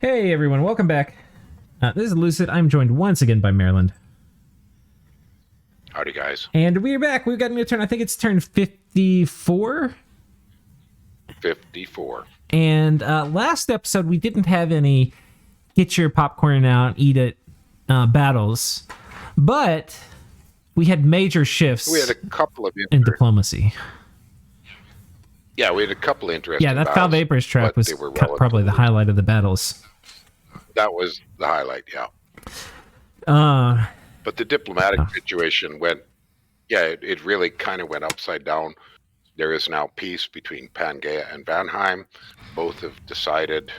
Hey everyone, welcome back. This is Lucid. I'm joined once again by Maryland. Howdy, guys. And we're back. We've got a new turn. I think it's turn 54. 54. And last episode, we didn't have any get your popcorn out, eat it battles. But we had major shifts We had a couple of in diplomacy. Yeah, we had a couple of interesting Yeah, that battles, Foul Vapors track was probably the highlight of the battles. That was the highlight, yeah. But the diplomatic situation went, it really kind of went upside down. There is now peace between Pangaea and Vanheim. Both have decided,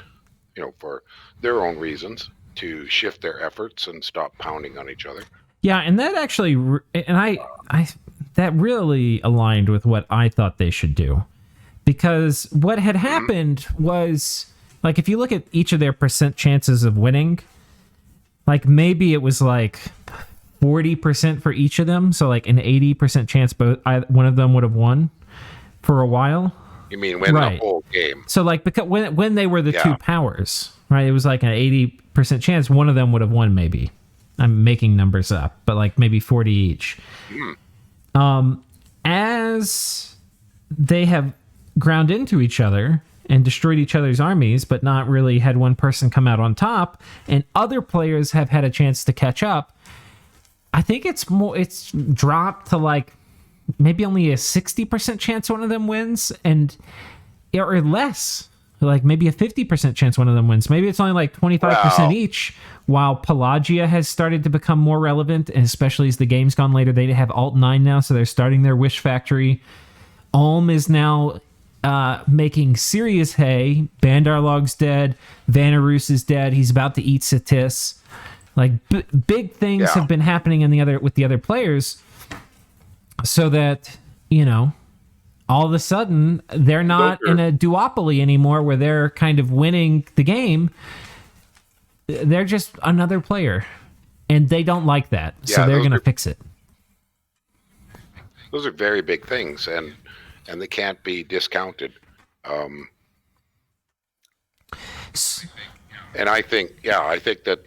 for their own reasons, to shift their efforts and stop pounding on each other. Yeah, and that actually, and I that really aligned with what I thought they should do. Because what had happened was, like, if you look at each of their percent chances of winning, like, maybe it was like 40% for each of them. So, like, an 80% chance one of them would have won for a while. You mean win the whole game? So, like, because when they were the two powers, right, it was like an 80% chance one of them would have won, maybe. I'm making numbers up, but, like, maybe 40 each. As they have ground into each other and destroyed each other's armies, but not really had one person come out on top, and other players have had a chance to catch up, I think it's dropped to like maybe only a 60% chance one of them wins, or less, like maybe a 50% chance one of them wins. Maybe it's only like 25% each, while Pelagia has started to become more relevant, and especially as the game's gone later, they have Alt 9 now, so they're starting their Wish Factory. Ulm is now making serious hay. Bandar Log's dead. Vanarus is dead. He's about to eat Sitis. Like, big things have been happening with the other players, so that, all of a sudden they're not in a duopoly anymore where they're kind of winning the game. They're just another player, and they don't like that, so they're going to fix it. Those are very big things, and they can't be discounted. And I think that,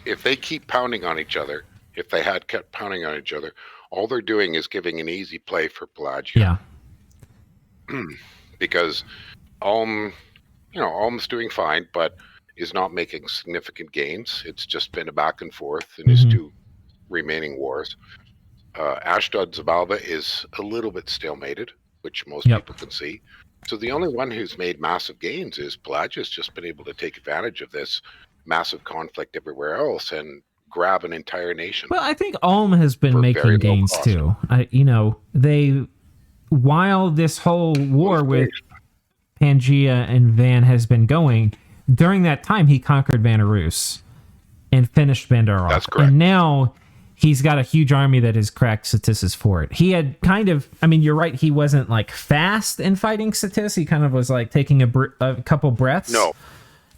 if they keep pounding on each other, if they had kept pounding on each other, all they're doing is giving an easy play for Pelagia. Yeah. Because Ulm's doing fine, but is not making significant gains. It's just been a back and forth in his two remaining wars. Ashdod Xibalba is a little bit stalemated, which most people can see. So the only one who's made massive gains is Pelagia's just been able to take advantage of this massive conflict everywhere else and grab an entire nation. Well, I think Ulm has been making gains too. While this whole war with Pangaea and Van has been going, during that time he conquered Vanarus and finished Bandar Log. That's correct. And now he's got a huge army that has cracked Sitis's fort. He had you're right, he wasn't like fast in fighting Sitis. He kind of was like taking a couple breaths. No.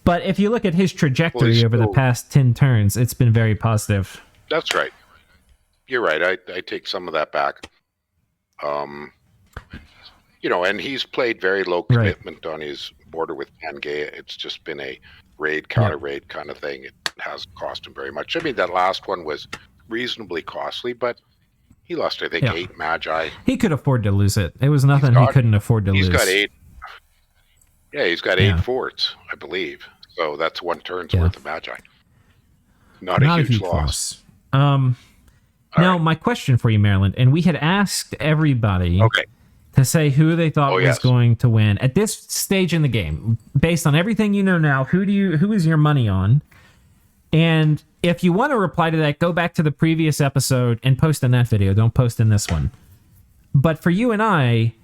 But if you look at his trajectory over the past 10 turns, it's been very positive. That's right. You're right. I take some of that back. And he's played very low commitment on his border with Pangaea. It's just been a raid, counter-raid kind of thing. It hasn't cost him very much. I mean, that last one was reasonably costly, but he lost, I think, 8 Magi. He could afford to lose it. It was nothing he couldn't afford to lose. He's got 8. Yeah, he's got 8 forts, I believe. So that's 1 turn's worth of Magi. Not a huge loss. Now, my question for you, Maryland, and we had asked everybody to say who they thought was going to win at this stage in the game, based on everything you know now. Who is your money on? And if you want to reply to that, go back to the previous episode and post in that video. Don't post in this one. But for you and I,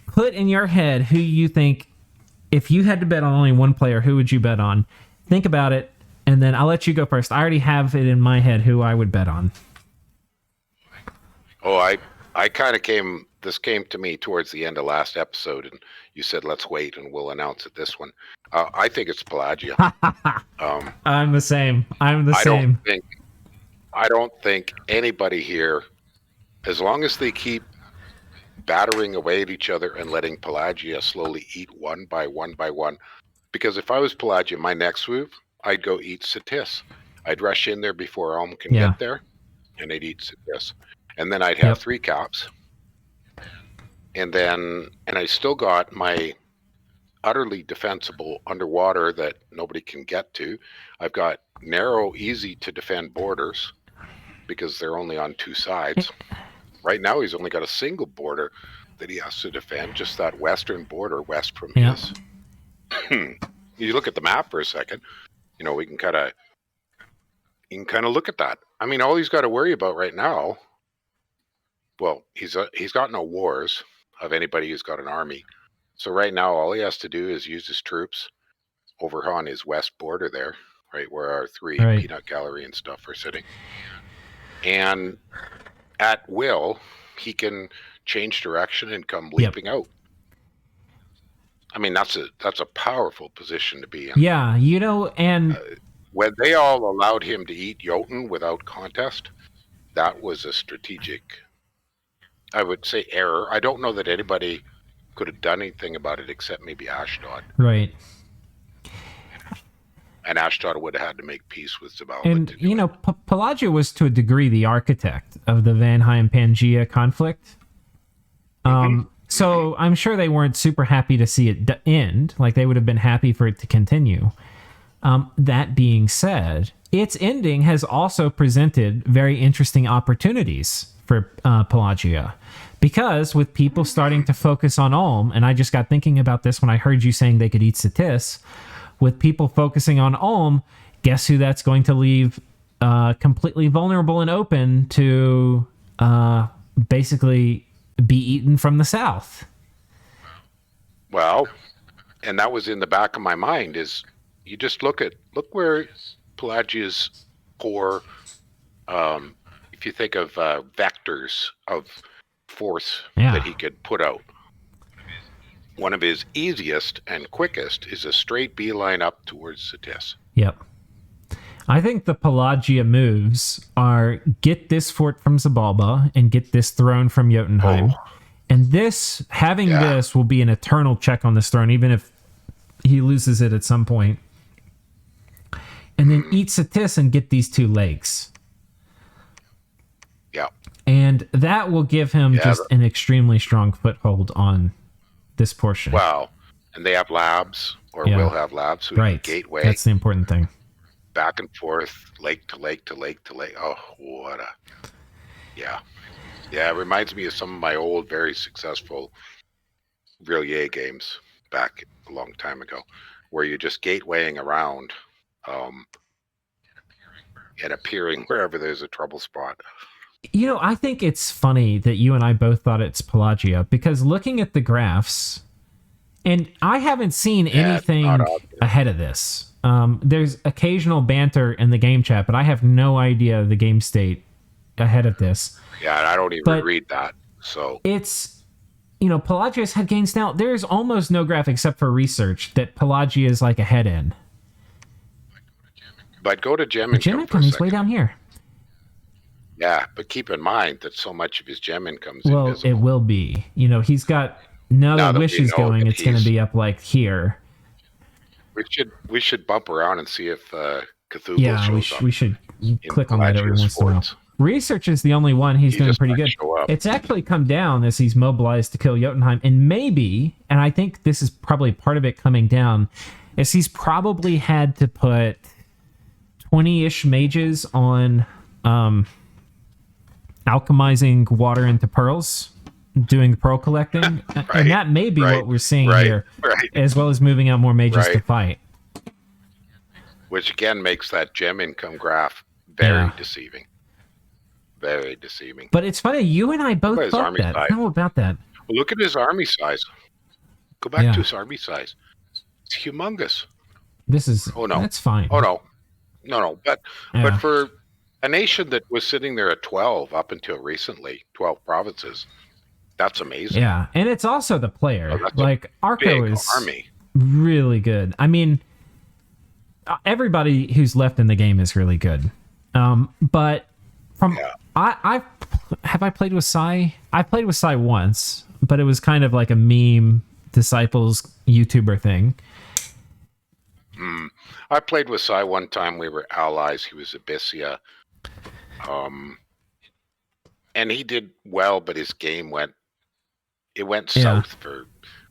put in your head who you think, if you had to bet on only one player, who would you bet on? Think about it, and then I'll let you go first. I already have it in my head who I would bet on. Oh, I kind of came to me towards the end of last episode, and you said, let's wait and we'll announce it this one. I think it's Pelagia. I'm the same. I don't think anybody here, as long as they keep battering away at each other and letting Pelagia slowly eat one by one by one, Because if I was Pelagia, my next move, I'd go eat Satis. I'd rush in there before Elm can get there, and I'd eat Satis. And then I'd have 3 caps. And I still got my utterly defensible underwater that nobody can get to. I've got narrow, easy to defend borders because they're only on 2 sides. Right now, he's only got a single border that he has to defend, just that western border west from his. You look at the map for a second, we can kind of look at that. I mean, all he's got to worry about right now, well, he's got no wars of anybody who's got an army. So right now, all he has to do is use his troops over on his west border there, right, where our 3 peanut gallery and stuff are sitting. And at will, he can change direction and come leaping out. I mean, that's a powerful position to be in. Yeah, and when they all allowed him to eat Jotun without contest, that was a strategic, I would say, error. I don't know that anybody could have done anything about it except maybe Ashdod. Right. And Ashdod would have had to make peace with Xibalba. And, Pelagia was to a degree the architect of the Vanheim-Pangaea conflict. So I'm sure they weren't super happy to see it end. Like, they would have been happy for it to continue. That being said, its ending has also presented very interesting opportunities for Pelagia. Because with people starting to focus on Ulm, and I just got thinking about this when I heard you saying they could eat Satis, with people focusing on Ulm, guess who that's going to leave completely vulnerable and open to basically be eaten from the south? Well, and that was in the back of my mind, is you just look where Pelagia's core, if you think of vectors of force that he could put out. One of his easiest and quickest is a straight beeline up towards Satis. Yep. I think the Pelagia moves are get this fort from Xibalba and get this throne from Jotunheim. And having this will be an eternal check on this throne, even if he loses it at some point. And then eat Satis and get these 2 lakes. Yeah. And that will give him just an extremely strong foothold on this portion. Wow. And they have labs, or will have labs. So gateway. That's the important thing. Back and forth, lake to lake to lake to lake. Oh, what a... Yeah. Yeah, it reminds me of some of my old, very successful Villiers games back a long time ago, where you're just gatewaying around and appearing wherever there's a trouble spot. I think it's funny that you and I both thought it's Pelagia, because looking at the graphs, and I haven't seen anything ahead of this. There's occasional banter in the game chat, but I have no idea the game state ahead of this. Yeah, and I don't even read that. So it's, Pelagia's had gains now. There's almost no graph except for research that Pelagia is like ahead in. But go to gem income for a he's second. way down here. Yeah, but keep in mind that so much of his gem income is invisible. It will be. He's got the wishes going. It's going to be up like here. We should bump around and see if Cthulhu shows up. We should click on that every once in a while. Research is the only one he's doing pretty good. It's actually come down as he's mobilized to kill Jotunheim, and maybe, and I think this is probably part of it coming down, is he's probably had to put 20-ish mages on alchemizing water into pearls, doing pearl collecting, and that may be what we're seeing here, as well as moving out more mages to fight. Which again makes that gem income graph very deceiving. Very deceiving. But it's funny, you and I both thought that. How about that? Well, look at his army size. Go back to his army size. It's humongous. That's fine. Oh no. But for a nation that was sitting there at 12 up until recently, 12 provinces, that's amazing. Yeah, and it's also the player. Like, Arco is army. Really good. I mean, everybody who's left in the game is really good. But from have I played with Sai? I played with Sai once, but it was kind of like a meme disciples YouTuber thing. I played with Sai one time. We were allies. He was Abyssia. And he did well, but his game went south for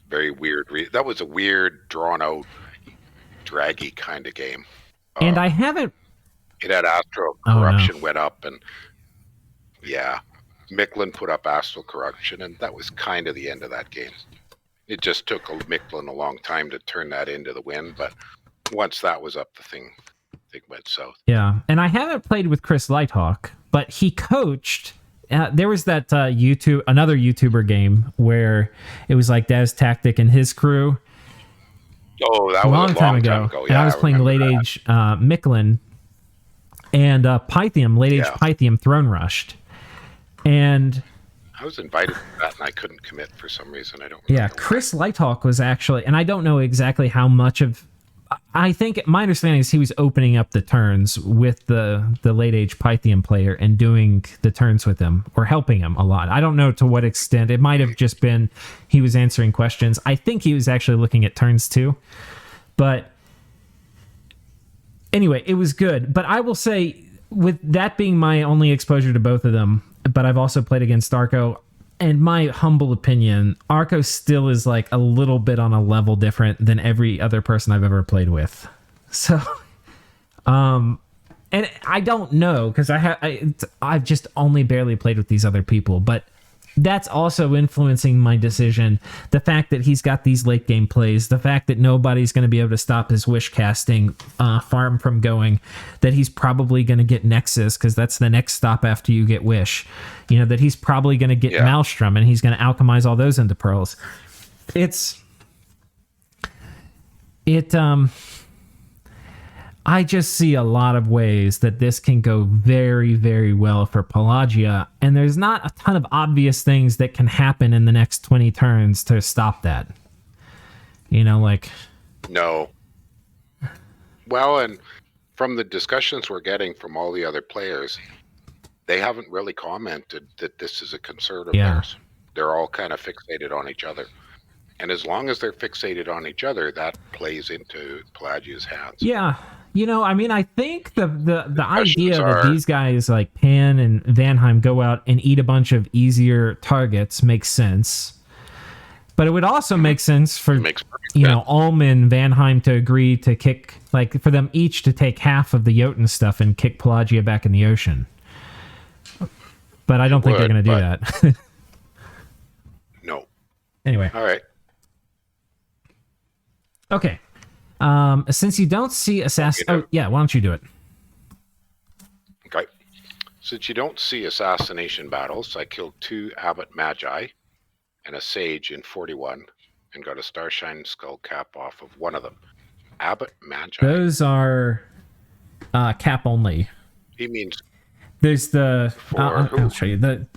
very weird reason. That was a weird, drawn out, draggy kind of game. And I haven't. It had astral corruption went up, and Mictlan put up astral corruption, and that was kind of the end of that game. It just took Mictlan a long time to turn that into the win, but once that was up, the thing went south. Yeah, and I haven't played with Kris Lighthawk, but he coached. There was that another YouTuber game where it was like Daz Tactic and his crew. Oh, that was a long time ago. And I was playing late age Mictlan, and Pythium, late age Pythium Throne Rushed. And I was invited to that, and I couldn't commit for some reason. I don't remember. Yeah, Kris Lighthawk was actually, and I don't know exactly how much of. I think my understanding is he was opening up the turns with the late age Pythium player and doing the turns with him or helping him a lot. I don't know to what extent. It might have just been he was answering questions. I think he was actually looking at turns too. But anyway, it was good. But I will say, with that being my only exposure to both of them, but I've also played against Arco. And my humble opinion, Arco still is like a little bit on a level different than every other person I've ever played with. So, and I don't know because I've just only barely played with these other people, but that's also influencing my decision. The fact that he's got these late game plays, the fact that nobody's going to be able to stop his wish casting farm from going, that he's probably going to get Nexus because that's the next stop after you get wish. You know, that he's probably going to get Maelstrom and he's going to alchemize all those into pearls. I just see a lot of ways that this can go very, very well for Pelagia, and there's not a ton of obvious things that can happen in the next 20 turns to stop that. You know, like... No. Well, and from the discussions we're getting from all the other players, they haven't really commented that this is a concern of theirs. They're all kind of fixated on each other. And as long as they're fixated on each other, that plays into Pelagia's hands. Yeah. You know, I mean, I think the idea that these guys like Pan and Vanheim go out and eat a bunch of easier targets makes sense. But it would also make sense for, Ulm and Vanheim to agree to kick, like, for them each to take half of the Jotun stuff and kick Pelagia back in the ocean. But I don't think they're going to do that. No. Anyway. All right. Okay. Since you don't see assassin... Oh, yeah, why don't you do it? Okay. Since you don't see assassination battles, I killed 2 Abbot Magi and a Sage in 41 and got a Starshine Skull Cap off of one of them. Abbot Magi. Those are cap only. He means... There's the... I'll show you.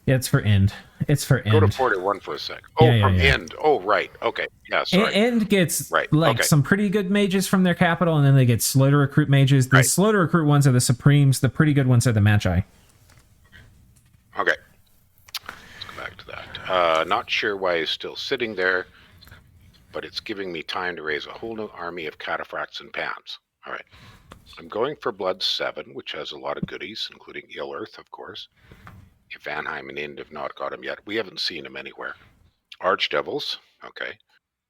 It's for end. It's for end. Go to 41 for a sec. Oh, from end. Oh, right. Okay. Yeah, sorry. End gets some pretty good mages from their capital, and then they get slow to recruit mages. The slow to recruit ones are the Supremes. The pretty good ones are the Magi. Okay. Let's go back to that. Not sure why he's still sitting there, but it's giving me time to raise a whole new army of cataphracts and pans. All right. I'm going for Blood 7, which has a lot of goodies, including Ill Earth, of course. If Vanheim and Ind have not got him yet. We haven't seen him anywhere. Archdevils. Okay.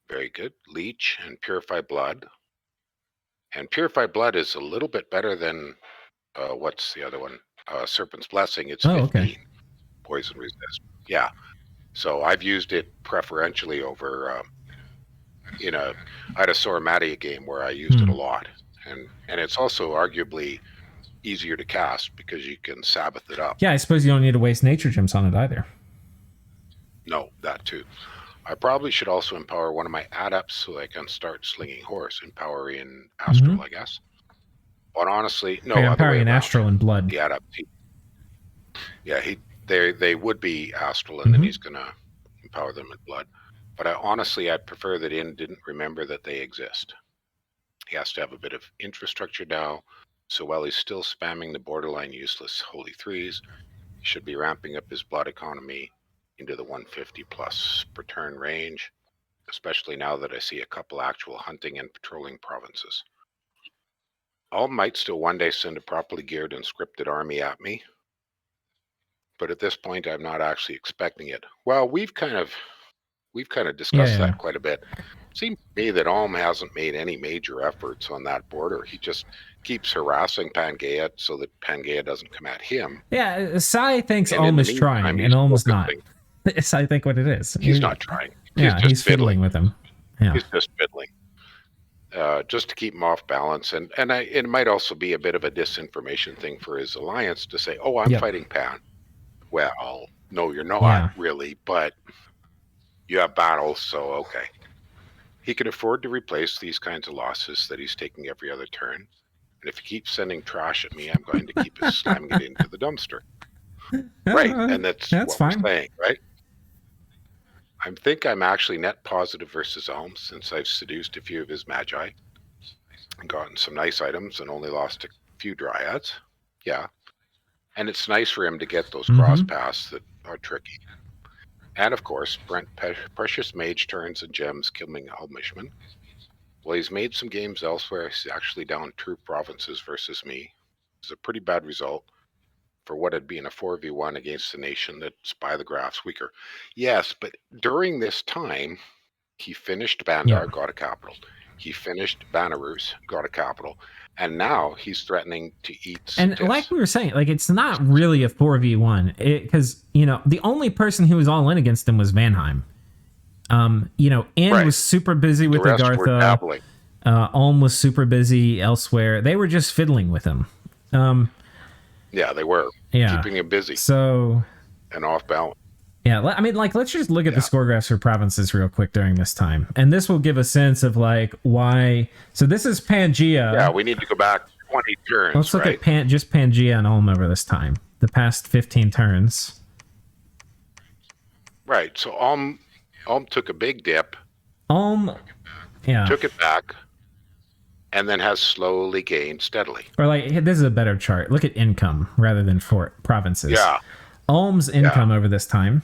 Very good. Leech and Purify Blood. And Purify Blood is a little bit better than, what's the other one? Serpent's Blessing. It's 15. Okay. Poison resist. Yeah. So I've used it preferentially over, I had a Soramatia game where I used it a lot. And it's also arguably easier to cast because you can Sabbath it up. Yeah, I suppose you don't need to waste nature gems on it either. No, that too. I probably should also empower one of my adepts so I can start slinging horse, empowering Astral, I guess. But honestly, no. Empowering an Astral in blood. The adept. They would be Astral, and then he's gonna empower them in blood. But I'd prefer that Ind didn't remember that they exist. He has to have a bit of infrastructure now. So while he's still spamming the borderline useless Holy Threes, he should be ramping up his blood economy into the 150 plus per turn range, especially now that I see a couple actual hunting and patrolling provinces. All might still one day send a properly geared and scripted army at me, but at this point, I'm not actually expecting it. Well, we've kind of discussed that quite a bit. It seems to me that Ulm hasn't made any major efforts on that border. He just keeps harassing Pangaea so that Pangaea doesn't come at him. Yeah, Sai thinks Ulm is trying, and Ulm's not. It's, I think, what it is. He's not trying. He's fiddling with him. Yeah. He's just fiddling. Just to keep him off balance. And it might also be a bit of a disinformation thing for his alliance to say, oh, I'm fighting Pan. Well, no, you're not really, but you have battles, so okay. He can afford to replace these kinds of losses that he's taking every other turn. And if he keeps sending trash at me, I'm going to keep slamming it into the dumpster. Right, and that's what fine. We're saying, right? I think I'm actually net positive versus Ulm since I've seduced a few of his magi and gotten some nice items and only lost a few dryads. Yeah. And it's nice for him to get those cross paths that are tricky. And of course, Brent precious mage turns and gems killing Ulmishman. Well, he's made some games elsewhere. He's actually down 2 provinces versus me. It's a pretty bad result for what had been a 4v1 against a nation that's by the graphs weaker. Yes, but during this time, he finished Bandar, got a capital. He finished Vanarus, got a capital. And now he's threatening to eat And like we were saying, like, it's not really a 4v1 because, the only person who was all in against him was Vanheim. Was super busy with Agartha. Ulm was super busy elsewhere. They were just fiddling with him. Yeah, they were. Yeah. Keeping him busy. So. And off balance. Yeah, I mean, let's just look at the score graphs for provinces real quick during this time. And this will give a sense of, why... So this is Pangaea. Yeah, we need to go back 20 turns, Let's look at just Pangaea and Ulm over this time. The past 15 turns. Right, so Ulm took a big dip. Ulm, took it back, and then has slowly gained steadily. Or, this is a better chart. Look at income rather than for provinces. Yeah. Ulm's income over this time.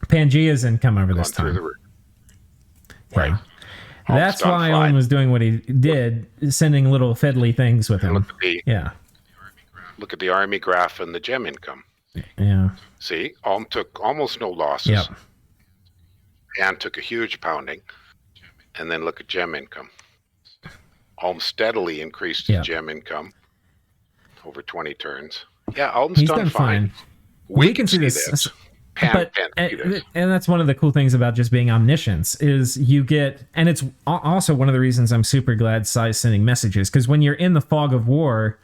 Pangaea's income over this time. Right. That's why Ulm was doing what he did, sending little fiddly things with him. Look at the army graph and the gem income. Yeah. See, Ulm took almost no losses. Yep. And took a huge pounding. And then look at gem income. Ulm steadily increased his gem income over 20 turns. Yeah, Ulm's done fine. We can see this. And that's one of the cool things about just being omniscience is you get, and it's also one of the reasons I'm super glad Sai's sending messages, because when you're in the fog of war,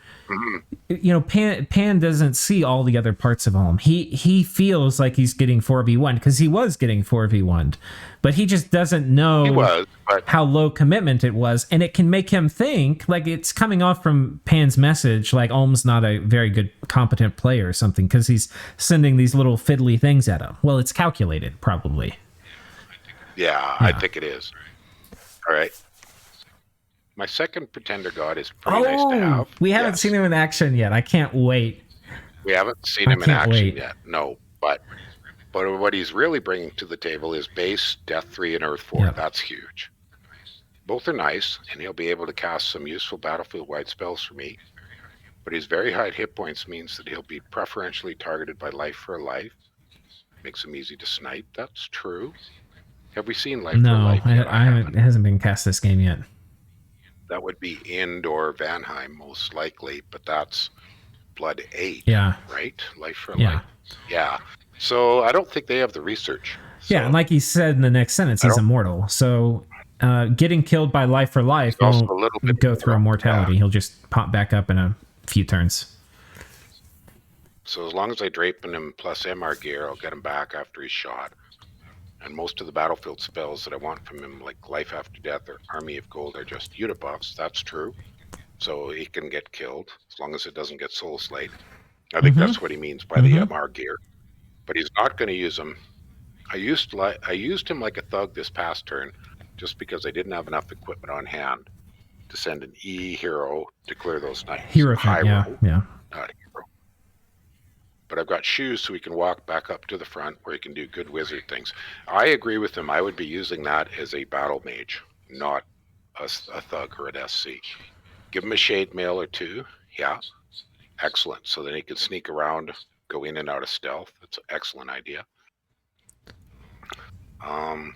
Pan doesn't see all the other parts of Ulm. He feels like he's getting 4v1 because he was getting 4v1'd, but he just doesn't know how low commitment it was, and it can make him think like it's coming off from Pan's message like Ulm's not a very good competent player or something because he's sending these little fiddly things at him. Well, it's calculated probably. Yeah, I think it is. All right. My second pretender god is pretty nice to have. We haven't seen him in action yet. I can't wait. We haven't seen him in action yet. No, but what he's really bringing to the table is base, Death 3, and Earth 4. Yep. That's huge. Both are nice, and he'll be able to cast some useful battlefield-wide spells for me. But his very high hit points means that he'll be preferentially targeted by Life for a Life. Makes him easy to snipe. That's true. Have we seen Life for a Life? No, I haven't. It hasn't been cast this game yet. That would be indoor Vanheim most likely, but that's Blood 8. Yeah. Right? Life for Life. Yeah. So I don't think they have the research. So, and like he said in the next sentence, he's immortal. So getting killed by Life for Life won't go through immortality. He'll just pop back up in a few turns. So as long as I drape in him plus MR gear, I'll get him back after he's shot. And most of the battlefield spells that I want from him, like Life After Death or Army of Gold, are just unit buffs. That's true. So he can get killed as long as it doesn't get soul slayed. I think that's what he means by the MR gear. But he's not going to use them. I used him like a thug this past turn just because I didn't have enough equipment on hand to send an E hero to clear those knights. Hero, yeah. Not a hero. But I've got shoes so he can walk back up to the front where he can do good wizard things. I agree with him. I would be using that as a battle mage, not a thug or an SC. Give him a shade mail or two. Yeah. Excellent. So then he can sneak around, go in and out of stealth. That's an excellent idea. And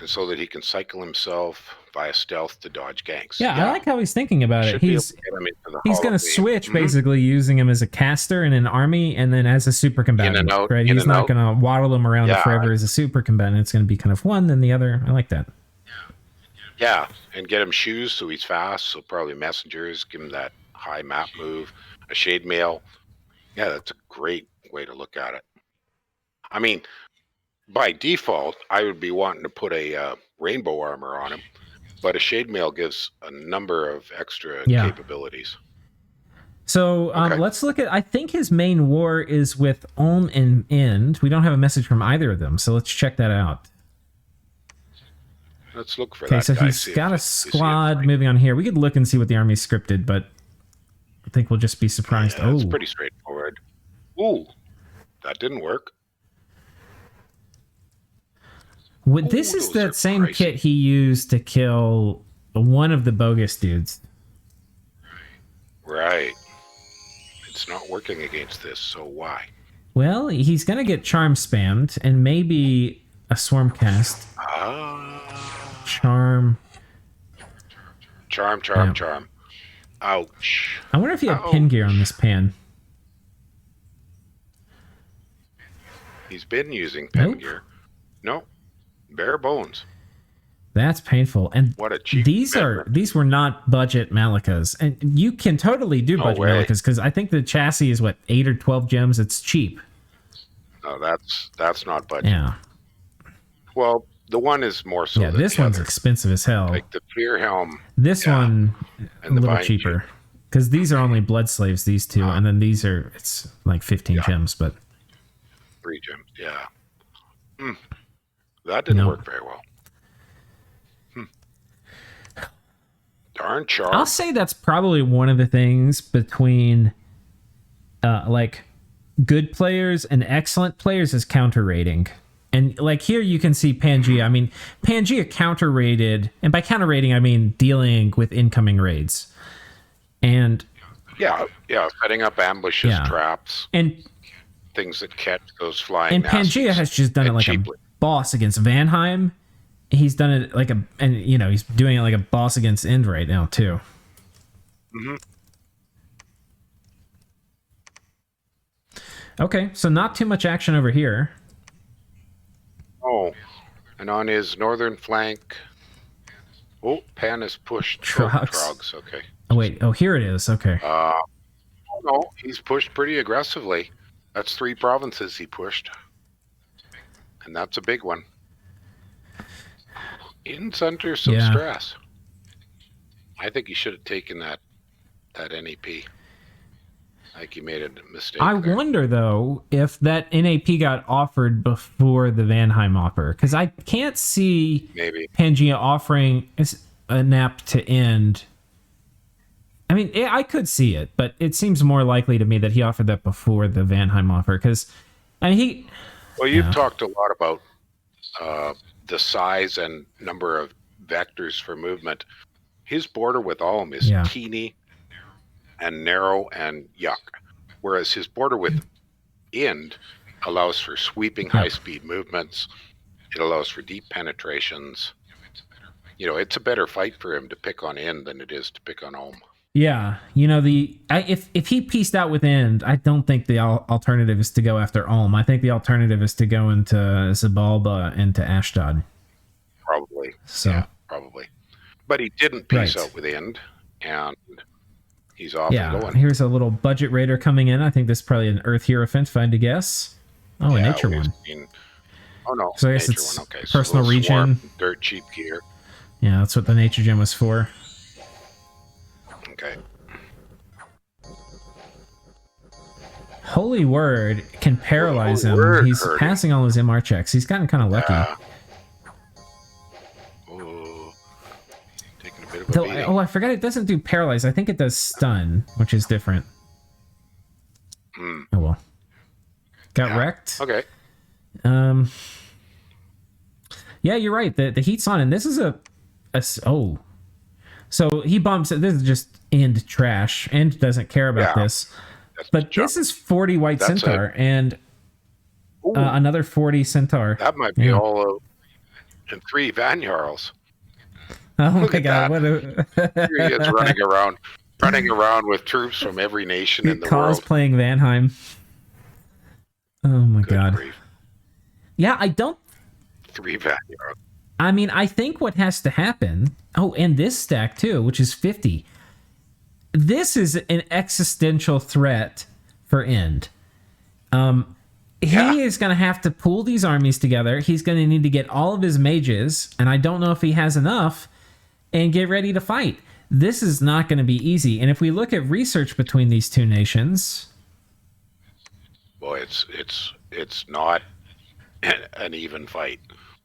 so that he can cycle himself via stealth to dodge ganks. Yeah, I like how he's thinking about it. He's going to switch basically using him as a caster in an army and then as a super combatant. Right? He's not going to waddle him around forever as a super combatant. It's going to be kind of one, then the other. I like that. Yeah, and get him shoes so he's fast. So probably messengers, give him that high map move, a shade mail. Yeah, that's a great way to look at it. I mean, by default, I would be wanting to put a rainbow armor on him, but a shade mail gives a number of extra capabilities. So let's look at, I think his main war is with Ulm and End. We don't have a message from either of them, so let's check that out. Let's look for that. Okay, so he's got a squad moving on here. We could look and see what the army's scripted, but I think we'll just be surprised. Yeah, it's pretty straightforward. Ooh, that didn't work. This is that same kit he used to kill one of the bogus dudes. Right. It's not working against this, so why? Well, he's going to get charm spammed and maybe a swarm cast. Charm. Charm. Ouch. I wonder if he had pin gear on this pan. He's been using pin gear. No. Bare bones. That's painful. And what a cheap these were not budget Malikas. And you can totally do budget Malikas because I think the chassis is 8 or 12 gems. It's cheap. No, that's not budget. Yeah. Well, the one is more so. Yeah, this one's expensive as hell. Like the Fear Helm. This one a little cheaper. Because these are only blood slaves, these two, and then these are like 15 gems, but 3 gems, yeah. That didn't work very well. Darn charm. I'll say that's probably one of the things between like good players and excellent players is counter rating. And like here you can see Pangaea. I mean, Pangaea counter rated, and by counter rating I mean dealing with incoming raids. And setting up ambushes, traps, and things that catch those flying. And Pangaea has just done it like cheaply. A boss against Vanheim. He's done it like he's doing it like a boss against End right now too. Okay, so not too much action over here. Oh, and on his northern flank, Pan has pushed Trogs. Okay. Oh wait, here it is. Okay. No, he's pushed pretty aggressively. That's 3 provinces he pushed, and that's a big one. Inn's under some stress. I think he should have taken that NAP. Like he made a mistake. I wonder though if that NAP got offered before the Vanheim offer, because I can't see Pangaea offering a nap to End. I mean, I could see it, but it seems more likely to me that he offered that before the Vanheim offer, because Well, you've talked a lot about the size and number of vectors for movement. His border with Ulm is teeny and narrow and yuck, whereas his border with End allows for sweeping high-speed movements. It allows for deep penetrations. It's a better fight for him to pick on End than it is to pick on Ulm. Yeah, if he pieced out with End, I don't think the alternative is to go after Ulm. I think the alternative is to go into Xibalba and to Ashdod. Probably. Probably. But he didn't piece out with End, and he's off and going. Here's a little budget raider coming in. I think this is probably an Earth Hierophant, if I had to guess. Oh, a nature one. So I guess it's personal region. Dirt cheap gear. Yeah, that's what the nature gem was for. Okay. Holy Word can paralyze him. He's passing all his MR checks. He's gotten kind of lucky. Taking a bit of a beating. I forgot it doesn't do paralyze. I think it does stun, which is different. Oh well. Got wrecked. Okay. Yeah, you're right. The heat's on, and this is So he bumps it. This is just End trash. End doesn't care about Yeah. this. But this is 40 White That's Centaur and another 40 Centaur. That might be all and 3 Van Jarls. Oh Look my at god! that. What Here he is running around with troops from every nation in the world. Cosplaying Vanheim. Oh my Good god! grief. Yeah, I don't. 3 Van Jarls. I mean, I think what has to happen. Oh, and this stack too, which is 50. This is an existential threat for End. He is going to have to pull these armies together. He's going to need to get all of his mages, and I don't know if he has enough, and get ready to fight. This is not going to be easy. And if we look at research between these two nations, Boy, it's not an even fight.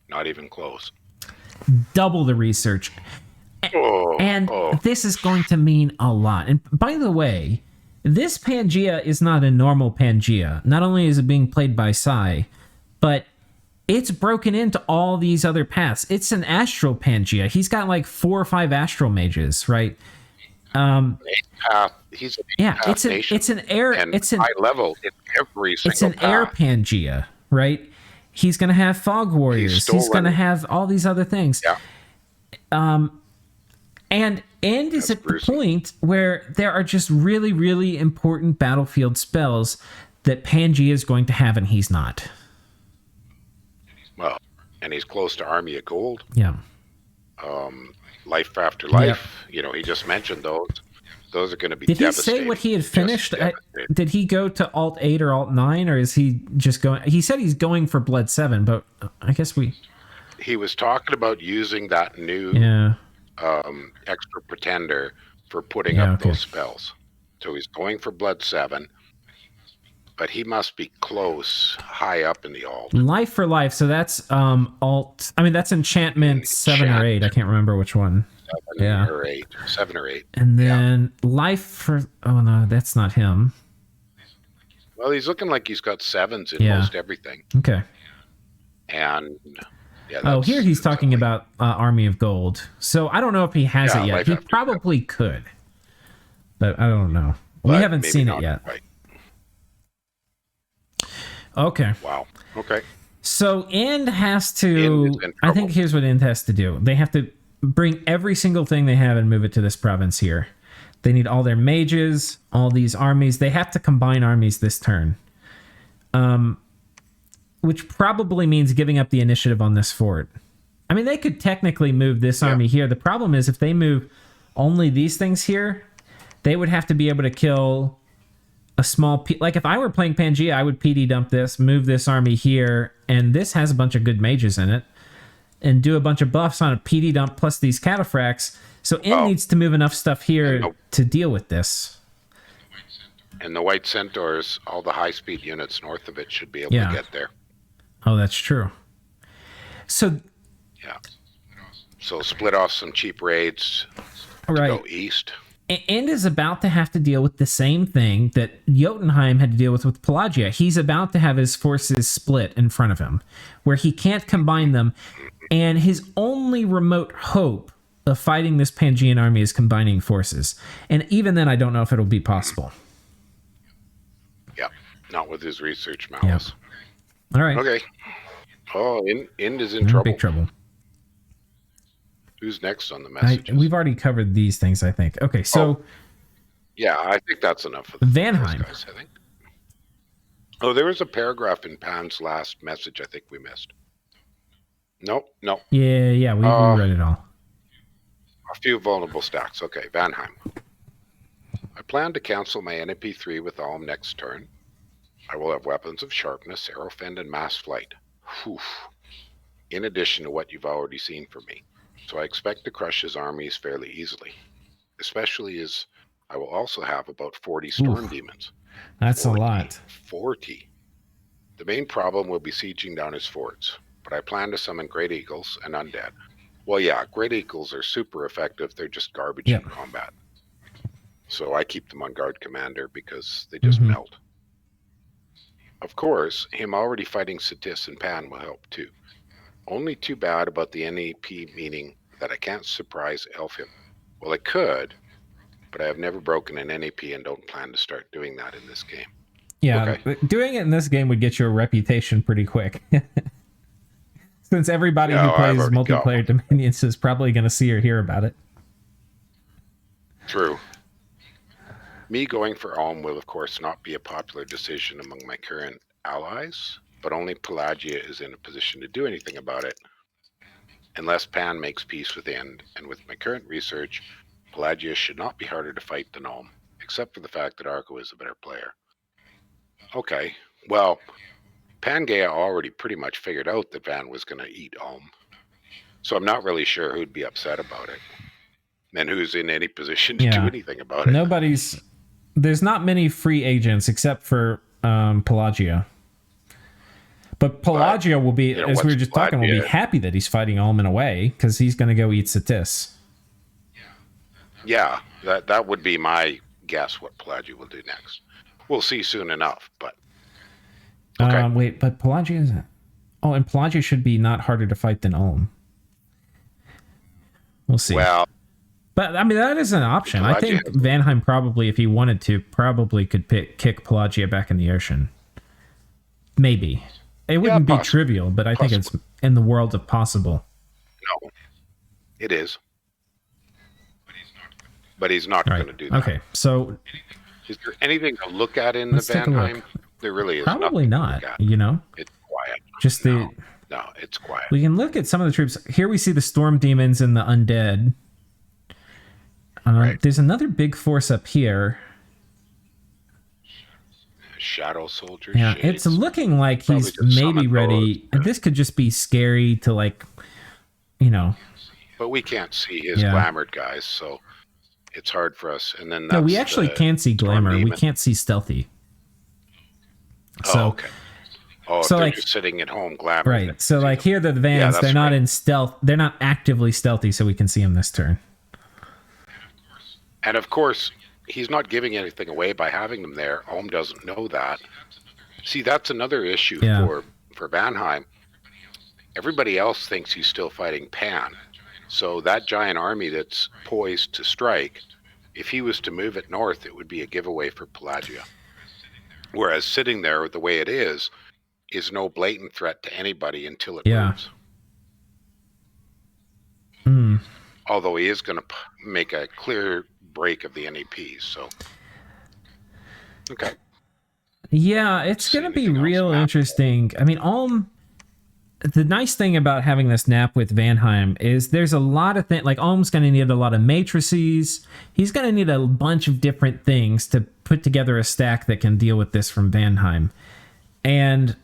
Not even close. double the research. And this is going to mean a lot. And by the way, this Pangaea is not a normal Pangaea. Not only is it being played by Sai, but it's broken into all these other paths. It's an astral Pangaea. He's got like 4 or 5 astral mages, right? He's It's an air. It's an high level in every single It's an air Pangaea, right? He's going to have fog warriors. He's going to have all these other things. Yeah. And End is at the point where there are just really, really important battlefield spells that Pangaea is going to have, and he's not. Well, and he's close to Army of Gold. Yeah. Life After Life. You know, he just mentioned those. Those are going to be Did he devastating. say what he had finished? Did he go to Alt 8 or Alt 9, or is he just going? He said he's going for Blood 7, but I guess He was talking about using that new extra pretender for putting up those spells. So he's going for Blood 7, but he must be close, high up in the alt. Life for Life. So that's Alt. I mean, that's Enchantment 7 or 8. I can't remember which one. 7 or 8. And then Life for. Oh no, that's not him. Well, he's looking like he's got 7s in most everything. Okay. And here he's talking about Army of Gold. So I don't know if he has it yet. He probably could, but I don't know. We haven't seen it yet. Right. Okay. Wow. Okay. So End has to. I think here's what End has to do. They have to bring every single thing they have and move it to this province here. They need all their mages, all these armies. They have to combine armies this turn. Which probably means giving up the initiative on this fort. I mean, they could technically move this army here. The problem is if they move only these things here, they would have to be able to kill a small... Like, if I were playing Pangaea, I would PD dump this, move this army here, and this has a bunch of good mages in it, and do a bunch of buffs on a PD dump plus these cataphracts. So End needs to move enough stuff here to deal with this. And the White Centaurs, all the high-speed units north of it should be able to get there. Oh, that's true. So... Yeah. So split off some cheap raids to go east. End is about to have to deal with the same thing that Jotunheim had to deal with Pelagia. He's about to have his forces split in front of him, where he can't combine them, and his only remote hope of fighting this Pangaean army is combining forces. And even then, I don't know if it'll be possible. Yeah, not with his research malice. All right. Okay. Oh, End is in trouble. Big trouble. Who's next on the messages? We've already covered these things, I think. Okay, so... yeah, I think that's enough for the Vanheim. Guys, I think. Oh, there was a paragraph in Pan's last message I think we missed. No. Yeah, we read it all. A few vulnerable stacks. Okay, Vanheim. I plan to cancel my NP3 with Alm next turn. I will have weapons of sharpness, arrow fend, and mass flight. Whew. In addition to what you've already seen from me. So I expect to crush his armies fairly easily. Especially as I will also have about 40 storm demons. That's 40, a lot. 40. The main problem will be sieging down his forts. But I plan to summon Great Eagles and Undead. Well, yeah, Great Eagles are super effective. They're just garbage in combat. So I keep them on Guard Commander because they just melt. Of course, him already fighting Satis and Pan will help too. Only too bad about the NEP, meaning that I can't surprise elf him. Well, it could, but I have never broken an NAP and don't plan to start doing that in this game. Yeah, doing it in this game would get you a reputation pretty quick. Since everybody who plays multiplayer Dominions is probably going to see or hear about it. True. Me going for Ulm will, of course, not be a popular decision among my current allies, but only Pelagia is in a position to do anything about it. Unless Pan makes peace with End, and with my current research, Pelagia should not be harder to fight than Ulm, except for the fact that Arco is a better player. Okay, well, Pangaea already pretty much figured out that Van was going to eat Ulm, so I'm not really sure who'd be upset about it, and who's in any position to do anything about it. There's not many free agents except for Pelagia. But Pelagia will be, as we were just talking, will be happy that he's fighting Ulm in a way, because he's going to go eat Isitaris. Yeah, that would be my guess what Pelagia will do next. We'll see soon enough, but... Okay. Wait, but Pelagia isn't... Oh, and Pelagia should be not harder to fight than Ulm. We'll see. Well... But, I mean, that is an option. I think Vanheim probably, if he wanted to, probably could kick Pelagia back in the ocean. Maybe. It wouldn't be trivial, but I think it's in the world of possible. No, it is. But he's not going to do that. Okay, so... Is there anything to look at in the Vanheim? There really is probably not, you know? It's quiet. Just No, it's quiet. We can look at some of the troops. Here we see the Storm Demons and the Undead. Right. There's another big force up here. Shadow Soldiers. Yeah, Shades. it's looking like he's maybe ready. And this could just be scary to, like, you know. But we can't see his glamored guys, so it's hard for us. And then no, we actually can see glamour. We can't see stealthy. So, okay. Oh, so they're just sitting at home glamour. Right. So, like, here the Vans, they're not in stealth. They're not actively stealthy, so we can see them this turn. And of course, he's not giving anything away by having them there. Ulm doesn't know that. See, that's another issue for Vanheim. Everybody else thinks he's still fighting Pan. So that giant army that's poised to strike, if he was to move it north, it would be a giveaway for Pelagia. Whereas sitting there the way it is no blatant threat to anybody until it moves. Although he is going to make a clear break of the NAPs, so okay. Yeah, it's going to be real interesting. I mean, Ulm, the nice thing about having this nap with Vanheim is there's a lot of things, like Ulm's going to need a lot of matrices. He's going to need a bunch of different things to put together a stack that can deal with this from Vanheim. And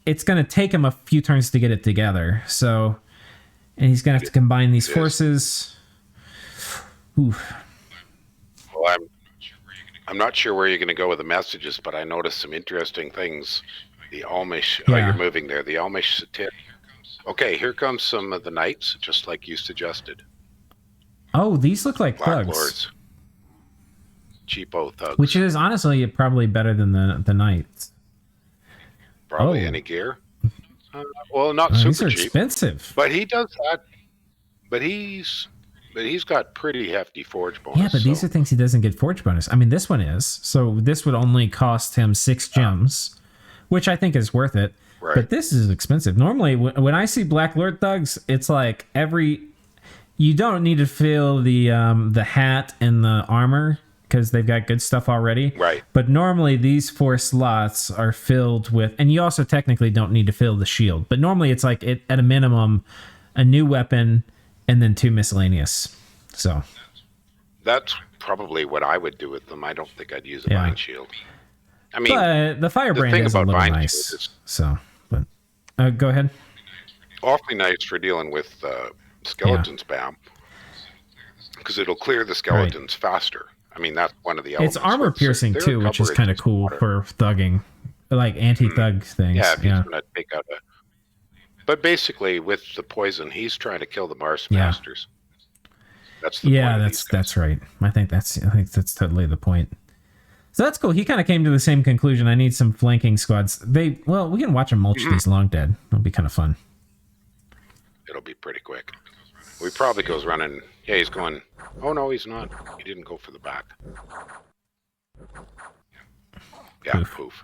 it's going to take him a few turns to get it together. So, and he's going to have to combine these forces. Oof. Well, I'm not sure where you're going to go with the messages, but I noticed some interesting things. The Almish, you're moving there. The Almish tip. Okay, here comes some of the knights, just like you suggested. Oh, these look like Black thugs. Lords. Cheapo thugs. Which is honestly probably better than the knights. Probably any gear. Well, not super these are cheap. Expensive. But he does that. But he's got pretty hefty forge bonus. Yeah, but these are things he doesn't get forge bonus. I mean, this one is. So this would only cost him 6 gems, which I think is worth it. Right. But this is expensive. Normally, when I see Black Lord thugs, it's like you don't need to fill the hat and the armor because they've got good stuff already. Right. But normally these 4 slots are filled with, and you also technically don't need to fill the shield. But normally it's like at a minimum, a new weapon and then 2 miscellaneous. So that's probably what I would do with them. I don't think I'd use a Vine Shield. I mean, but the Firebrand is a little nice. But go ahead. Awfully nice for dealing with skeleton spam because it'll clear the skeletons faster. I mean, that's one of the elements. It's armor piercing too, which is kind of cool for thugging, like anti-thug things. Yeah, if he's going to take out a... But basically, with the poison, he's trying to kill the Mars Masters. That's the point. That's right. I think that's totally the point. So that's cool. He kind of came to the same conclusion. I need some flanking squads. We can watch them mulch these long dead. It'll be kind of fun. It'll be pretty quick. We probably goes running Yeah, he's going. Oh no, he's not. He didn't go for the back. Yeah, poof.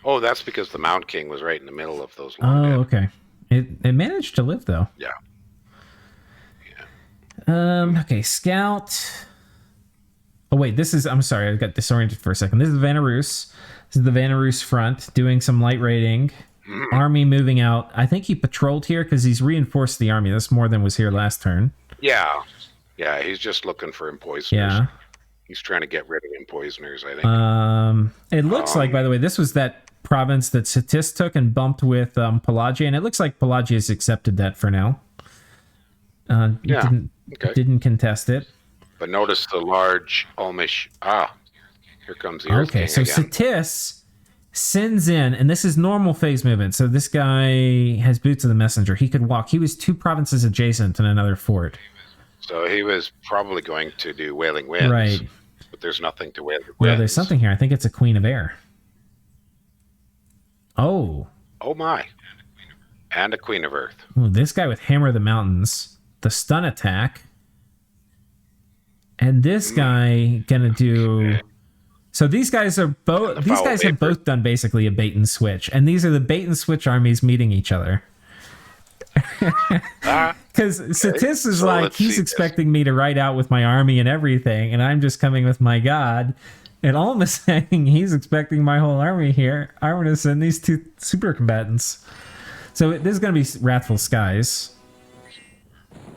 Oh, that's because the Mount King was right in the middle of those long dead. Okay. It managed to live though. Yeah. Okay, Scout. Oh wait, I'm sorry, I got disoriented for a second. This is Vanarus. This is the Vanarus front doing some light raiding. Army moving out. I think he patrolled here because he's reinforced the army. That's more than was here last turn. Yeah. Yeah, he's just looking for empoisoners. Yeah. He's trying to get rid of empoisoners, I think. It looks like, by the way, this was that province that Sitis took and bumped with Pelagia, and it looks like Pelagia has accepted that for now. Didn't contest it. But notice the large Almish. Here comes the Earth King so again. Sitis sends in, and this is normal phase movement. So this guy has Boots of the Messenger. He could walk. He was 2 provinces adjacent in another fort. So he was probably going to do Wailing Winds. Right. But there's nothing to Wailing Winds. Well, there's something here. I think it's a Queen of Air. Oh. Oh my. And a Queen of Earth. Ooh, this guy with Hammer of the Mountains. The stun attack. And this guy gonna do... Okay. So these guys are both... These guys have both done basically a bait and switch. And these are the bait and switch armies meeting each other. Because Sitis is like, he's expecting me to ride out with my army and everything, and I'm just coming with my god. And Alm is saying he's expecting my whole army here. I'm going to send these 2 super combatants. So this is going to be Wrathful Skies.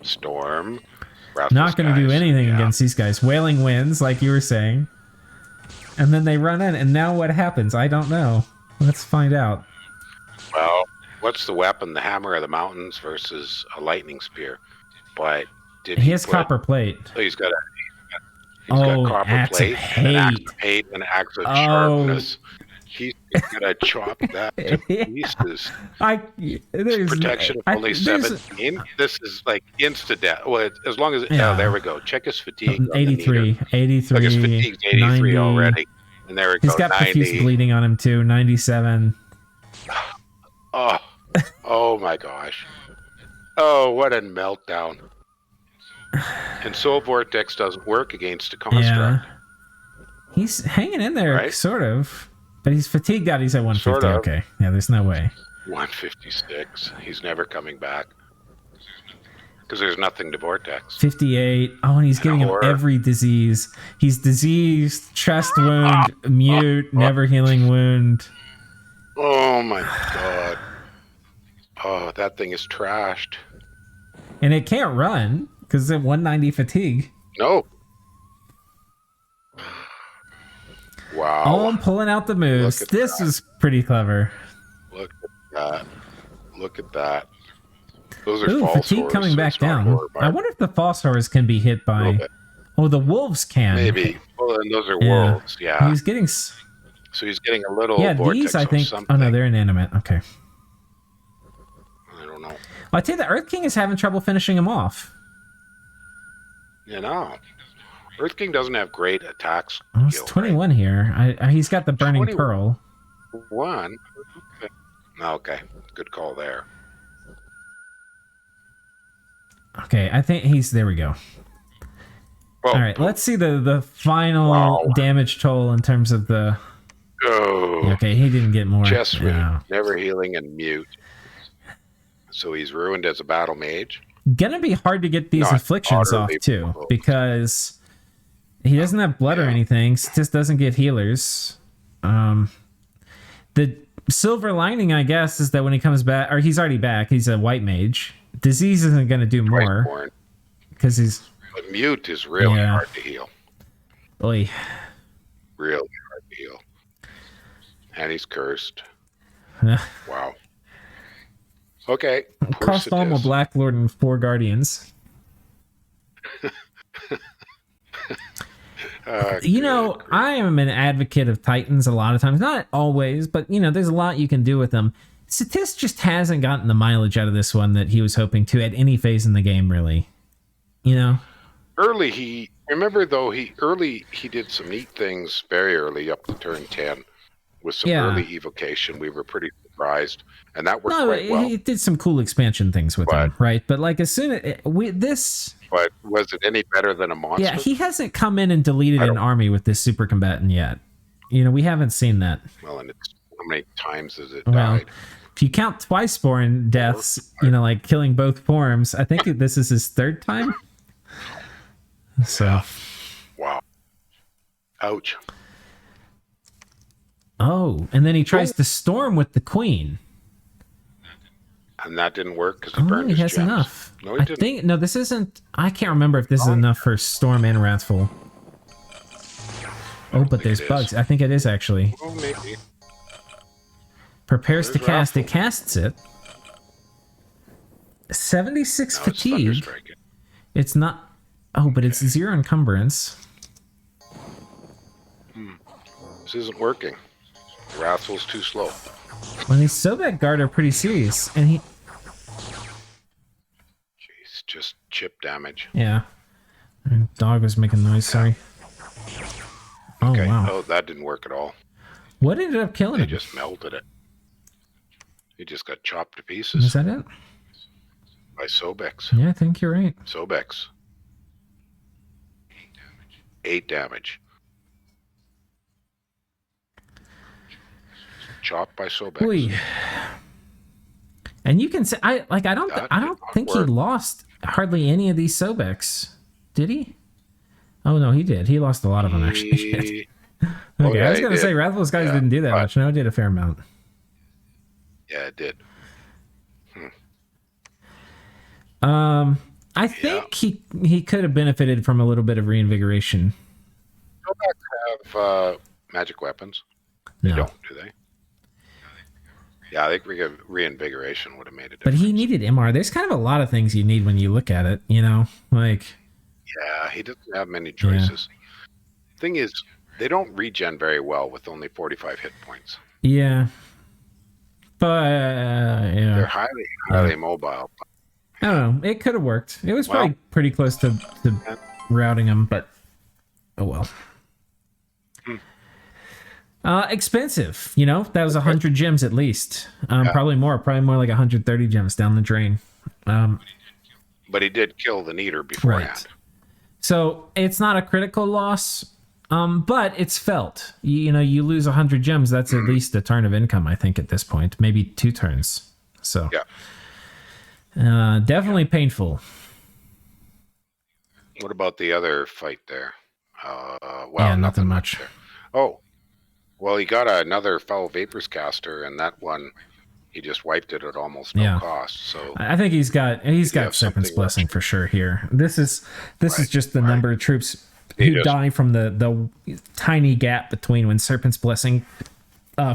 Storm. Not going to do anything against these guys. Wailing Winds, like you were saying. And then they run in, and now what happens? I don't know. Let's find out. Well, what's the weapon? The Hammer of the Mountains versus a Lightning Spear. But he has copper plate. Oh, he's got copper plate, and an axe of hate, and an axe of sharpness. He's gonna chop that to pieces. Protection of only 17. This is like insta death. Well, as long as there we go. Check his fatigue. 83. Look, his fatigue's 83 90, already. And there we go. He's got 90. Profuse bleeding on him too. 97. Oh my gosh. Oh, what a meltdown. And Soul Vortex doesn't work against a construct. Yeah. He's hanging in there, right? Sort of. But he's fatigued out. He's at 150. Sort of. Okay. Yeah, there's no way. 156. He's never coming back. Because there's nothing to Vortex. 58. Oh, and he's giving him every disease. He's diseased, chest wound, mute, never healing wound. Oh my god. Oh, that thing is trashed. And it can't run because it's at 190 fatigue. No. Wow. Oh, I'm pulling out the moves. This is pretty clever. Look at that. Look at that. Those are false fatigue horrors, coming back down. I wonder if the false horrors can be hit by... Oh, the wolves can. Maybe. Well, and those are wolves, yeah. He's getting... So he's getting a little vortex these, I think... something. Oh, no, they're inanimate. Okay. I don't know. Well, I tell you, the Earth King is having trouble finishing him off. You know. Earth King doesn't have great attacks. Oh, it's 21 here. He's got the Burning Pearl. 1? Okay. Good call there. Okay, I think he's... There we go. All right, let's see the final damage toll in terms of the... Oh. Okay, he didn't get more. Chest wound, never healing, and mute. So he's ruined as a battle mage. Gonna be hard to get these afflictions off, too, because he doesn't have blood or anything. Just doesn't get healers. The silver lining, I guess, is that when he comes back... Or he's already back. He's a white mage. Disease isn't going to do more. Because he's... But mute is really hard to heal. Oy. Really hard to heal. And he's cursed. Wow. Okay. Cost Alma, Black Lord, and 4 Guardians. I am an advocate of Titans a lot of times. Not always, but, there's a lot you can do with them. Sitis just hasn't gotten the mileage out of this one that he was hoping to at any phase in the game, really. Early, he did some neat things very early up to turn 10 with some early evocation. We were pretty surprised. And that worked No, quite well. it did some cool expansion things with him, right? But like as soon as this... But was it any better than a monster? Yeah, he hasn't come in and deleted an army with this super combatant yet. You know, we haven't seen that. Well, and it's how many times has it Well, died? if you count Twiceborn deaths, you know, like killing both forms, I think this is his third time. So... Wow. Ouch. Oh, and then he tries to storm with the queen. And that didn't work because he burned he his has gems. enough. No, he I didn't. think, no, this isn't... I can't remember if this is enough for Storm and Wrathful. Oh, but there's bugs. I think it is, actually. Oh, maybe. Prepares to There's cast. It Wrathful. casts it. 76 No, it's fatigue. Thunderstrike. It's not... Oh, but it's 0 encumbrance. This isn't working. Wrathful's too slow. Well, these Sobek Guard are pretty serious. And he... Jeez, just chip damage. Yeah. And dog was making noise, sorry. Oh, Okay. wow. Oh, that didn't work at all. What ended up killing They him? just melted it. He just got chopped to Is pieces that it? by Sobex. Yeah, I think you're right. Sobex. 8 damage. Chopped by Sobex. Oy. And you can say I don't That I did don't not think he work. lost hardly any of these Sobex. Did he? Oh no, he did. He lost a lot of them actually. He- Okay, yeah, I was he gonna did. say Wrathful's guys Yeah, didn't do that but- much. No, it did a fair amount. Yeah, it did. I think he could have benefited from a little bit of reinvigoration. Sobex have magic weapons. They No. don't, do they? Yeah, I think reinvigoration would have made a But difference. he needed MR. There's kind of a lot of things you need when you look at it, you know? Like Yeah, he doesn't have many choices. Thing is, they don't regen very well with only 45 hit points. yeah. But They're yeah. highly mobile. I don't know. It could have worked. It was probably pretty close to routing him, but oh well. Expensive, you know. That was 100 gems at least. Probably more like 130 gems down the drain. But he did kill the Neater beforehand. Right. So it's not a critical loss, but it's felt. You know, you lose 100 gems. That's at least a turn of income, I think, at this point. Maybe 2 turns. So Yeah. definitely painful. What about the other fight there? Well, Yeah, nothing much. there. Oh, well, he got another Foul Vapors caster, and that one, he just wiped it at almost no Yeah. cost. So I think he's got have Serpent's something Blessing for sure here. This is just the number of troops He who just- die from the tiny gap between when Serpent's Blessing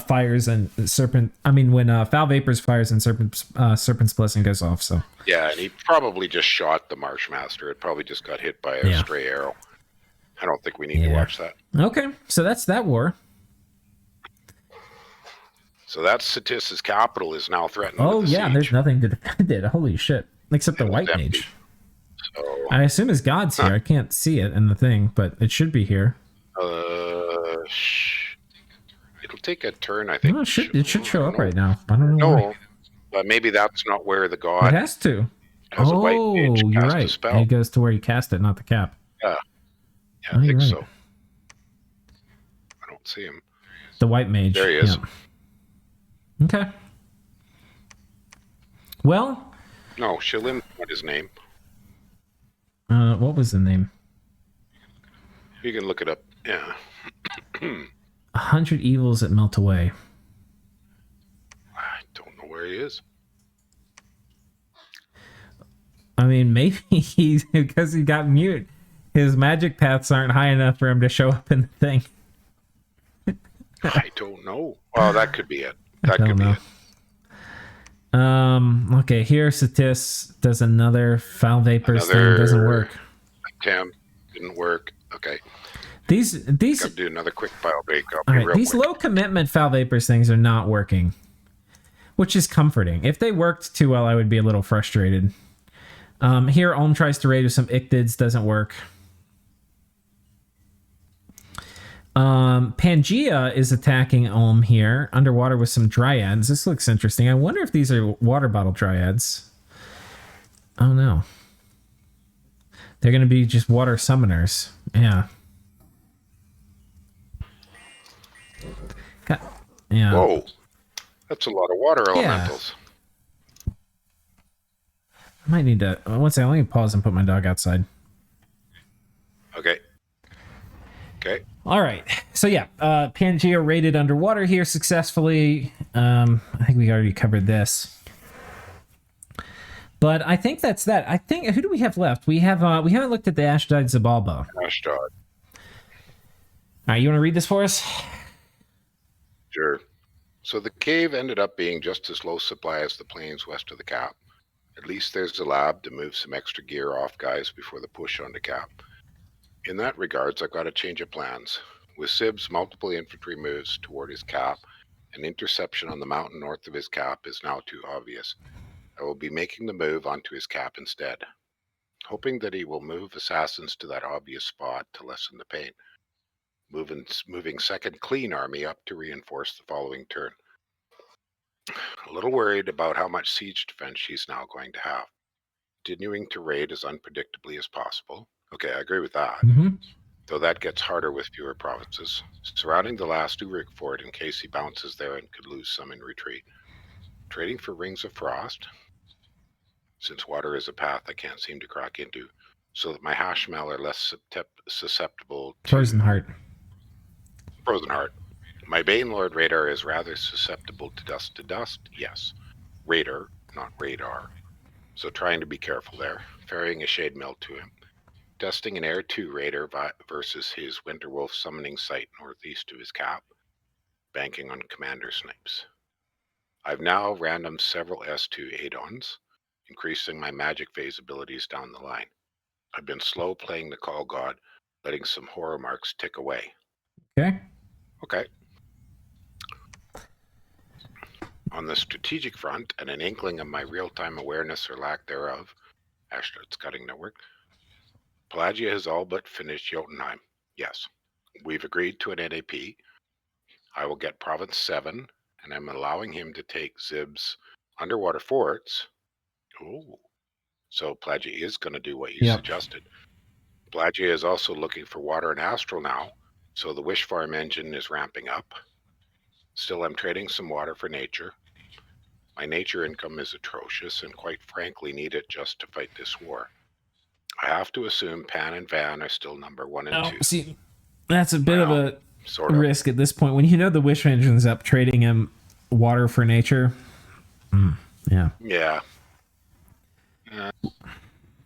fires and when Foul Vapors fires and Serpent's Blessing goes off. So yeah, and he probably just shot the Marshmaster. It probably just got hit by a Yeah. stray arrow. I don't think we need to Yeah. watch that. okay, so that's that war. So that Satis's capital is now threatened. Oh with the yeah, siege. there's nothing to defend it. Holy shit! Except the It was White empty. Mage. So, I assume his god's here. I can't see it in the thing, but it should be here. it'll take a turn, I think. No, it should show up No. right now. I don't know. why. No, but maybe that's not where the It god has to. has a white mage You're cast a right. spell. It goes to where you cast it, not the cap. Yeah, Oh, I you're think right. so. I don't see him. The White Mage. There he is. Yeah. Okay. Well, No, Shalim, what his name? what was the name? You can look it up. Yeah. 100 evils that melt away. I don't know where he is. I mean, maybe he's because he got mute. His magic paths aren't high enough for him to show up in the thing. I don't know. Well, that could be it. That I could don't be know. it. Okay, here Satis does another Foul Vapors thing. Another- Doesn't work. Attempt didn't work. Okay. These Gotta do another quick file break. I'll be all right, real these quick. low commitment Foul Vapors things are not working, which is comforting. If they worked too well, I would be a little frustrated. Here, Ulm tries to raid with some Ichthyids, doesn't work. Pangaea is attacking Ulm here, underwater with some dryads. This looks interesting. I wonder if these are water bottle dryads. Oh no. They're going to be just water summoners. Yeah. Yeah. Whoa. That's a lot of water elementals. I might need to... One second, let me pause and put my dog outside. Okay. All right. So yeah, Pangaea raided underwater here successfully. I think we already covered this. But I think that's that. I think, who do we have left? We haven't looked at the Ashdod Xibalba. Ashdod. All right, you want to read this for us? Sure. So the cave ended up being just as low supply as the plains west of the Cap. At least there's a lab to move some extra gear off guys before the push on the Cap. In that regards, I've got a change of plans. With Sib's multiple infantry moves toward his Cap, an interception on the mountain north of his Cap is now too obvious. I will be making the move onto his Cap instead, hoping that he will move assassins to that obvious spot to lessen the pain. Moving second clean army up to reinforce the following turn. A little worried about how much siege defense she's now going to have. Continuing to raid as unpredictably as possible. Okay, I agree with that. Though that gets harder with fewer provinces. Surrounding the last Uruk fort in case he bounces there and could lose some in retreat. Trading for Rings of Frost, since water is a path I can't seem to crack into, so that my Hashmal are less susceptible to... Frozen Heart. My Banelord radar is rather susceptible to dust, yes. Radar, not radar. So trying to be careful there. Ferrying a Shade Mill to him. Testing an Air 2 radar versus his Winterwolf summoning site northeast of his Cap. Banking on Commander Snipes. I've now random several S2 add-ons, increasing my magic phase abilities down the line. I've been slow playing the Call God, letting some horror marks tick away. Okay. On the strategic front, and an inkling of my real-time awareness or lack thereof, Ashdod's cutting network, Pelagia has all but finished Jotunheim. Yes. We've agreed to an NAP. I will get Province 7, and I'm allowing him to take Zib's underwater forts. Oh. So Pelagia is going to do what you suggested. Pelagia is also looking for water and astral now, so the Wish Farm engine is ramping up. Still, I'm trading some water for nature. My nature income is atrocious and quite frankly need it just to fight this war. I have to assume Pan and Van are still number 1 and 2. See, that's a bit of a risk at this point. When you know the Wish engine's up, trading him water for nature. Yeah.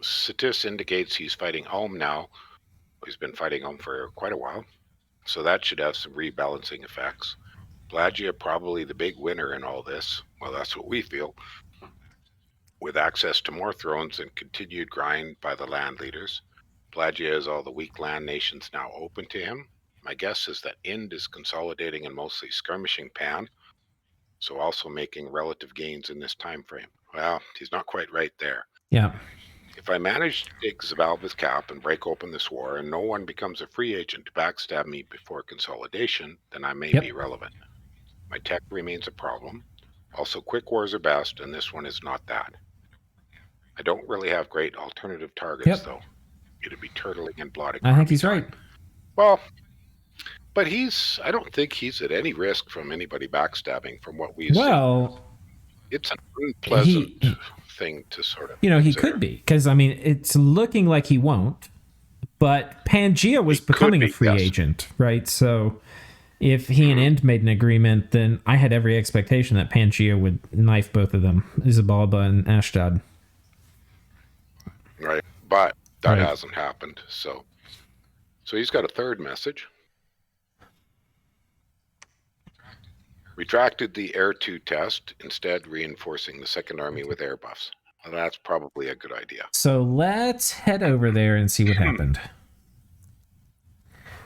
Satis indicates he's fighting Ulm now. He's been fighting Ulm for quite a while. So that should have some rebalancing effects. Pelagia probably the big winner in all this. Well, that's what we feel. With access to more thrones and continued grind by the land leaders, Pelagia has all the weak land nations now open to him. My guess is that Ind is consolidating and mostly skirmishing Pan, so also making relative gains in this time frame. Well, he's not quite right there. Yeah. If I manage to take Xibalba's Cap and break open this war and no one becomes a free agent to backstab me before consolidation, then I may be relevant. My tech remains a problem. Also, quick wars are best, and this one is not that. I don't really have great alternative targets, though. It'd be turtling and blotting. I think he's right. Well, but I don't think he's at any risk from anybody backstabbing from what we see. It's an unpleasant thing to sort of consider. He could be, because, it's looking like he won't, but Pangaea was becoming a free agent, right? So if he and Ind made an agreement, then I had every expectation that Pangaea would knife both of them, Xibalba and Ashdod. Right, but that hasn't happened, so he's got a third message. Retracted the Air 2 test, instead reinforcing the second army with air buffs. Well, that's probably a good idea. So let's head over there and see what happened.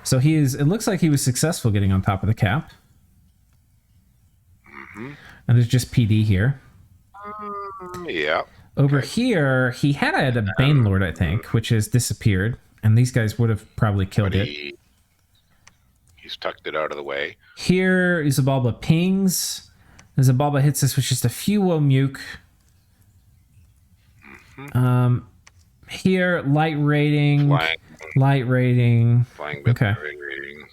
So it looks like he was successful getting on top of the Cap. And there's just PD here. Yeah. Over here, he had a Banelord, I think, which has disappeared. And these guys would have probably killed it. He He's tucked it out of the way. Here, Xibalba pings. Xibalba hits us with just a few muke. Here, light rating. Light rating. Flying okay. Rating.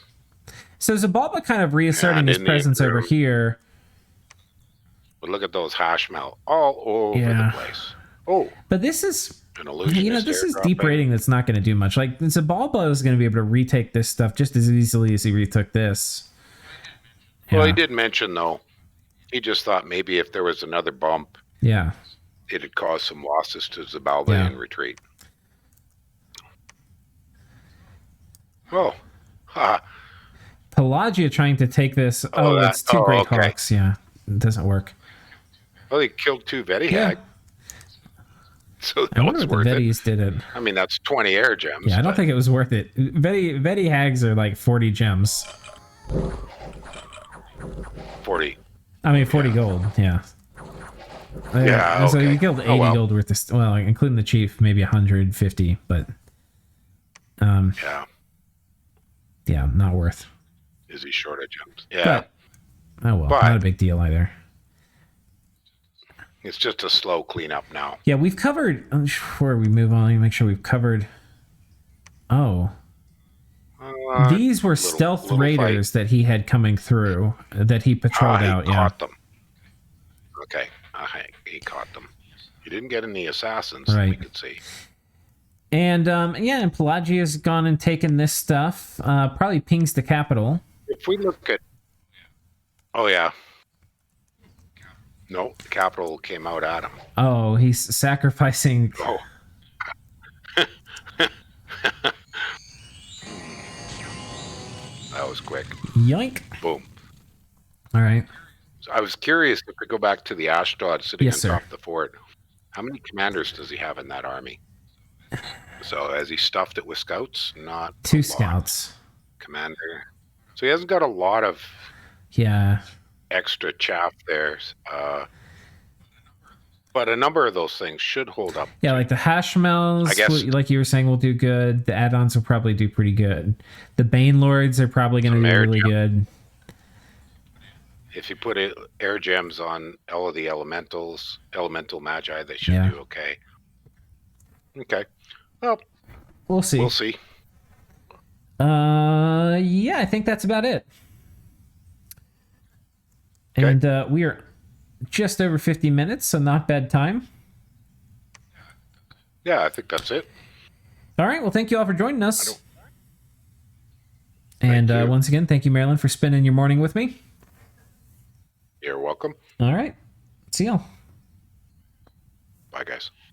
So Xibalba kind of reasserting his presence over here. But look at those hash melt all over the place. Oh. But this is... An illusionist this is deep rating that's not going to do much. Like, Xibalba is going to be able to retake this stuff just as easily as he retook this. Well, he did mention, though, he just thought maybe if there was another bump, it'd cause some losses to Xibalba in retreat. Oh, Pelagia trying to take this. It's two Great Hawks. Yeah, it doesn't work. Well, he killed 2 Veti Hag. So I wonder if the Vetis did it. I mean, that's 20 air gems. Yeah, I don't think it was worth it. Veti Hags are like 40 gems. 40. I mean, 40 gold. Yeah. So you killed 80 gold worth of, well, including the chief, maybe 150, but yeah, not worth. Is he short of gems? Yeah. But, not a big deal either. It's just a slow cleanup now. Yeah, we've covered. Before we move on, let me make sure we've covered. These were stealth raiders that he had coming through that he patrolled out. He caught them. Okay, he caught them. He didn't get any assassins that we could see. And and Pelagia's gone and taken this stuff. Probably pings the capital. If we look at, no, the capital came out at him. Oh, he's sacrificing. Oh. That was quick. Yoink. Boom. All right. So I was curious if we go back to the Ashdod sitting on top of the fort. How many commanders does he have in that army? So has he stuffed it with scouts? Not 2 scouts. Commander. So he hasn't got a lot of extra chaff there. But a number of those things should hold up. Yeah, like the hash mells, like you were saying, will do good. The add-ons will probably do pretty good. The Bane Lords are probably going to do really good. If you put air gems on all of the elemental magi, they should do okay. Okay. Well, we'll see. We'll see. I think that's about it. Okay. And we are just over 50 minutes, so not bad time. Yeah, I think that's it. All right. Well, thank you all for joining us. And once again, thank you, Marilyn, for spending your morning with me. You're welcome. All right. See y'all. Bye, guys.